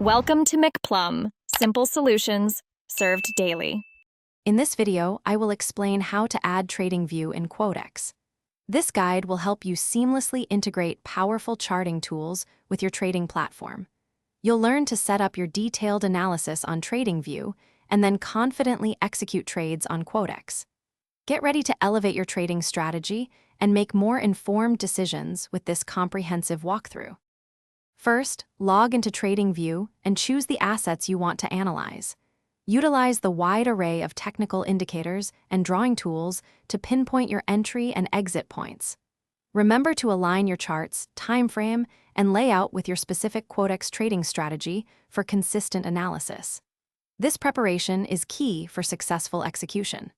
Welcome to McPlum, simple solutions served daily. In this video, I will explain how to add TradingView in Quotex. This guide will help you seamlessly integrate powerful charting tools with your trading platform. You'll learn to set up your detailed analysis on TradingView and then confidently execute trades on Quotex. Get ready to elevate your trading strategy and make more informed decisions with this comprehensive walkthrough. First, log into TradingView and choose the assets you want to analyze. Utilize the wide array of technical indicators and drawing tools to pinpoint your entry and exit points. Remember to align your charts, time frame, and layout with your specific Quotex trading strategy for consistent analysis. This preparation is key for successful execution.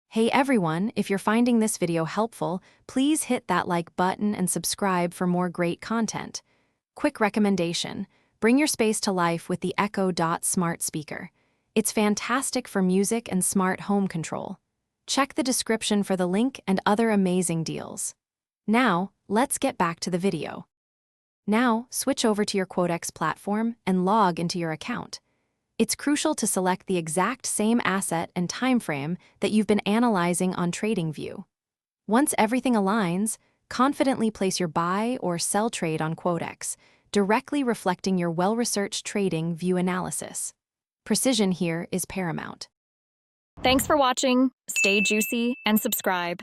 Hey everyone, if you're finding this video helpful, please hit that like button and subscribe for more great content. Quick recommendation: bring your space to life with the Echo Dot smart speaker. It's fantastic for music and smart home control. Check the description for the link and other amazing deals. Now, let's get back to the video. Now, switch over to your Quotex platform and log into your account. It's crucial to select the exact same asset and time frame that you've been analyzing on TradingView. Once everything aligns, confidently place your buy or sell trade on Quotex, directly reflecting your well-researched trading view analysis. Precision here is paramount. Thanks for watching. Stay juicy and subscribe.